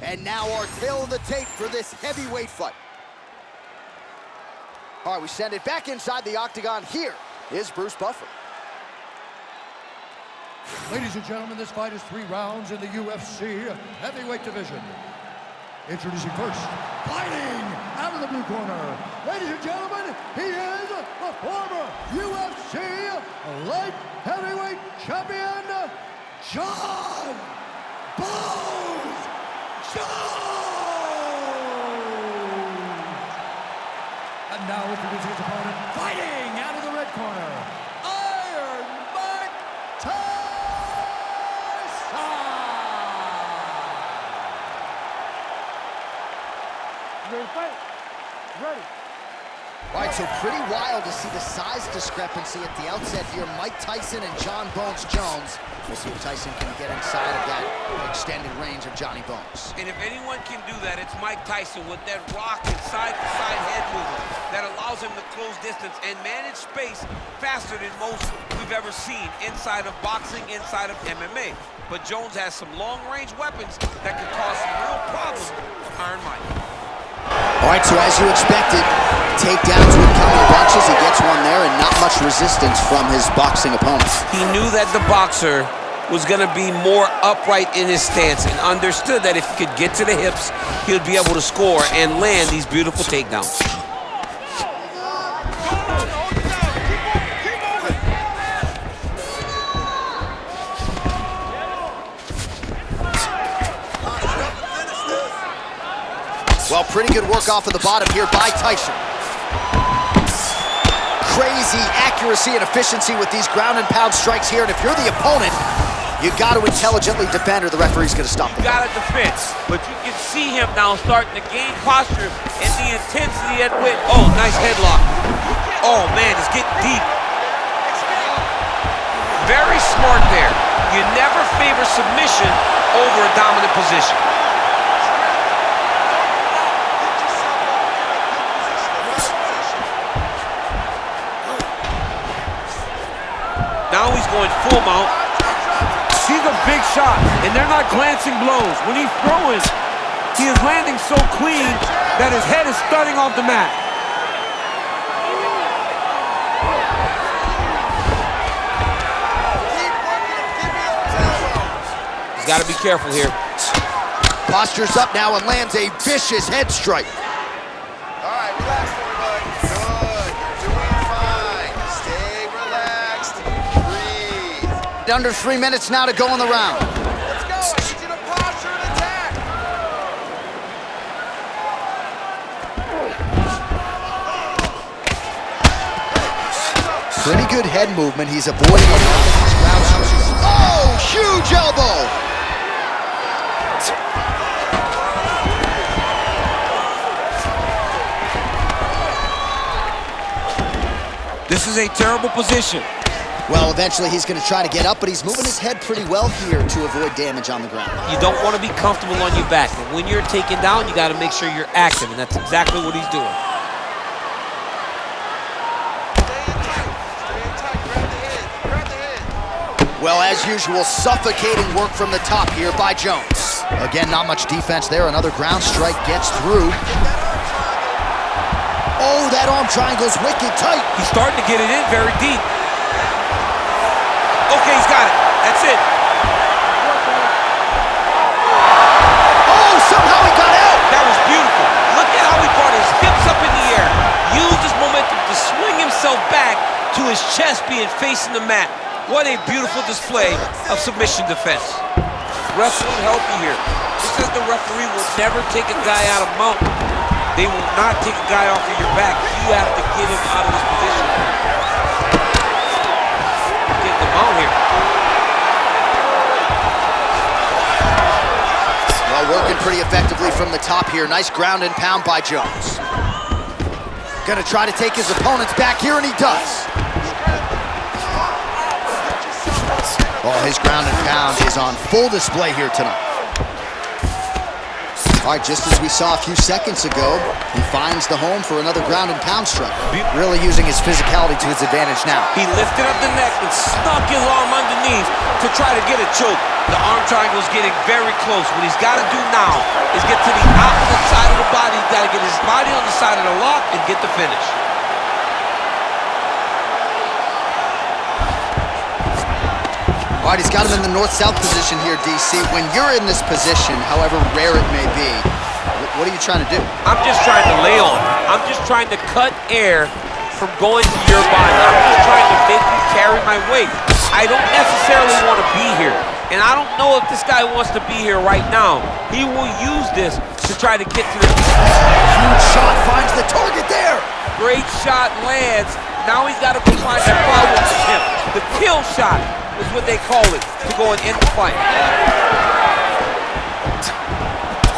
And now our tail of the tape for this heavyweight fight. All right, we send it back inside the octagon. Here is Bruce Buffer. Ladies and gentlemen, this fight is 3 rounds in the UFC heavyweight division. Introducing first, fighting out of the blue corner. Ladies and gentlemen, he is the former UFC light heavyweight champion, John Bones Jones. And now introducing his opponent, fighting out of the red corner, Iron Mike Tyson. Ready to fight? Ready. All right, so pretty wild to see the size discrepancy at the outset here. Mike Tyson and John Bones Jones. We'll see if Tyson can get inside of that extended range of Johnny Bones. And if anyone can do that, it's Mike Tyson with that rock and side-to-side head movement that allows him to close distance and manage space faster than most we've ever seen inside of boxing, inside of MMA. But Jones has some long-range weapons that can cause some real problems for Iron Mike. All right, so as you expected, takedowns would come in bunches. He gets one there, and not much resistance from his boxing opponent. He knew that the boxer was going to be more upright in his stance and understood that if he could get to the hips, he would be able to score and land these beautiful takedowns. Well, pretty good work off of the bottom here by Tyson. Crazy accuracy and efficiency with these ground and pound strikes here. And if you're the opponent, you got to intelligently defend or the referee's going to stop them. You got to defend, but you can see him now starting to gain posture and the intensity at which. Oh, nice headlock. Oh, man, it's getting deep. Very smart there. You never favor submission over a dominant position. Now he's going full mount. These are big shots, and they're not glancing blows. When he's throwing, he is landing so clean that his head is thudding off the mat. He's got to be careful here. Postures up now and lands a vicious head strike. All right, relax, everybody. Good. You're doing fine. Stay relaxed. Breathe. Under 3 minutes now to go in the round. Let's go. I need you to posture and attack. Pretty good head movement. He's avoiding a lot of these ground strikes. Oh, huge elbow! This is a terrible position. Well, eventually he's going to try to get up, but he's moving his head pretty well here to avoid damage on the ground. You don't want to be comfortable on your back, but when you're taken down, you got to make sure you're active, and that's exactly what he's doing. Stay in tight. Grab the head. Grab the head. Well, as usual, suffocating work from the top here by Jones. Again, not much defense there. Another ground strike gets through. Oh, that arm triangle's wicked tight. He's starting to get it in very deep. Okay, he's got it. That's it. Oh, somehow he got out. That was beautiful. Look at how he brought his hips up in the air. Used his momentum to swing himself back to his chest being facing the mat. What a beautiful display of submission defense. Refs will help you here. Just as the referee will never take a guy out of mount, they will not take a guy off of your back. You have to get him out of this position. Get the mount here. Well, working pretty effectively from the top here. Nice ground and pound by Jones. Gonna try to take his opponents back here, and he does. Oh, his ground and pound is on full display here tonight. All right, just as we saw a few seconds ago, he finds the home for another ground and pound strike. Really using his physicality to his advantage now. He lifted up the neck and stuck his arm underneath to to try to get a choke. The arm triangle is getting very close. What he's got to do now is get to the opposite side of the body. He's got to get his body on the side of the lock and get the finish. All right, he's got him in the north-south position here, DC. When you're in this position, however rare it may be, what are you trying to do? I'm just trying to lay on. I'm just trying to cut air from going to your body. I'm just trying to make you carry my weight. I don't necessarily want to be here. And I don't know if this guy wants to be here right now. He will use this to try to get to the... Huge shot finds the target there. Great shot lands. Now he's got to go find that follow-up attempt. The kill shot is what they call it, to go and end the fight.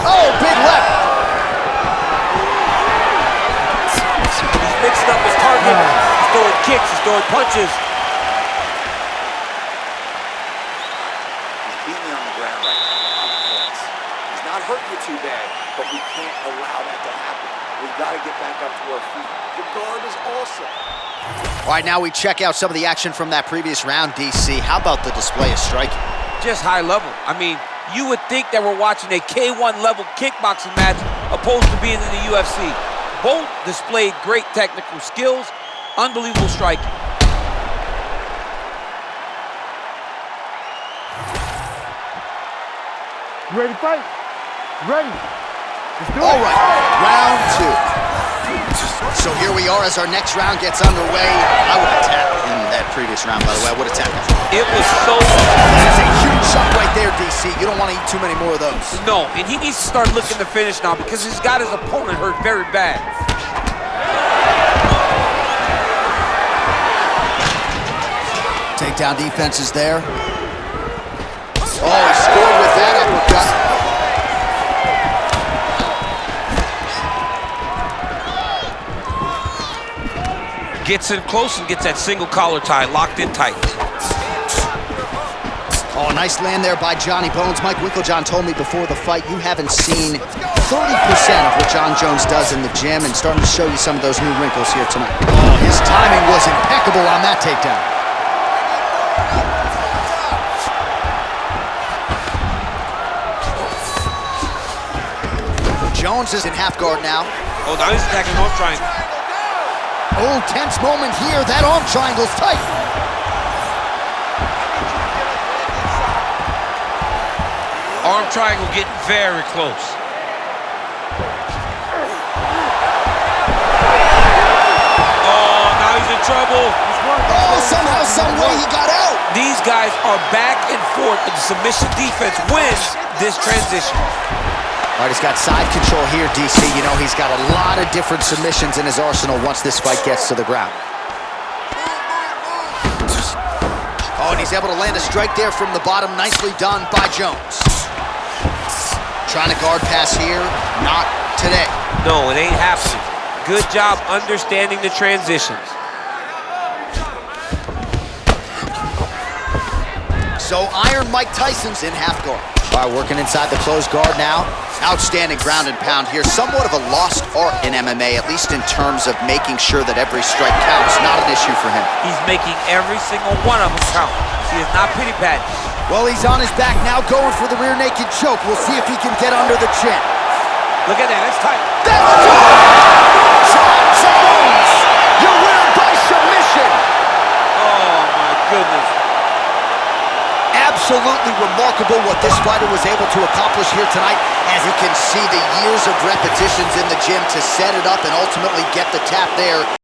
Oh, big left. He's mixing up his target. He's throwing kicks, he's throwing punches. He's beating me on the ground right now. He's not hurting you too bad, but we can't allow that to happen. We've got to get back up to our feet. The guard is awesome. All right, now we check out some of the action from that previous round, DC. How about the display of striking? Just high level. I mean, you would think that we're watching a K1 level kickboxing match opposed to being in the UFC. Both displayed great technical skills, unbelievable striking. You ready to fight? Ready. Let's do it. All right, round two. So here we are as our next round gets underway. I would attack in that previous round, by the way. I would attack him. It was so... That is a huge shot right there, DC. You don't want to eat too many more of those. No, and he needs to start looking to finish now because he's got his opponent hurt very bad. Takedown defense is there. Oh, he scored with that uppercut. Gets in close and gets that single collar tie locked in tight. Oh, nice land there by Johnny Bones. Mike Winklejohn told me before the fight you haven't seen 30% of what John Jones does in the gym, and starting to show you some of those new wrinkles here tonight. Oh, his timing was impeccable on that takedown. Jones is in half guard now. Oh, now he's attacking arm triangle. Oh, tense moment here. That arm triangle's tight. Arm triangle getting very close. Oh, now he's in trouble. Oh, somehow, some way he got out. These guys are back and forth, and the submission defense wins this transition. All right, he's got side control here, DC. You know, he's got a lot of different submissions in his arsenal once this fight gets to the ground. Oh, and he's able to land a strike there from the bottom. Nicely done by Jones. Trying to guard pass here. Not today. No, it ain't happening. Good job understanding the transitions. So Iron Mike Tyson's in half guard. All right, working inside the closed guard now. Outstanding ground and pound here. Somewhat of a lost art in MMA, at least in terms of making sure that every strike counts. Not an issue for him. He's making every single one of them count. He is not pity-patting. Well, he's on his back now, going for the rear naked choke. We'll see if he can get under the chin. Look at that, that's tight. That's John Jones! Your winner by submission! Oh, my goodness. Absolutely remarkable what this fighter was able to accomplish here tonight. As you can see, the years of repetitions in the gym to set it up and ultimately get the tap there.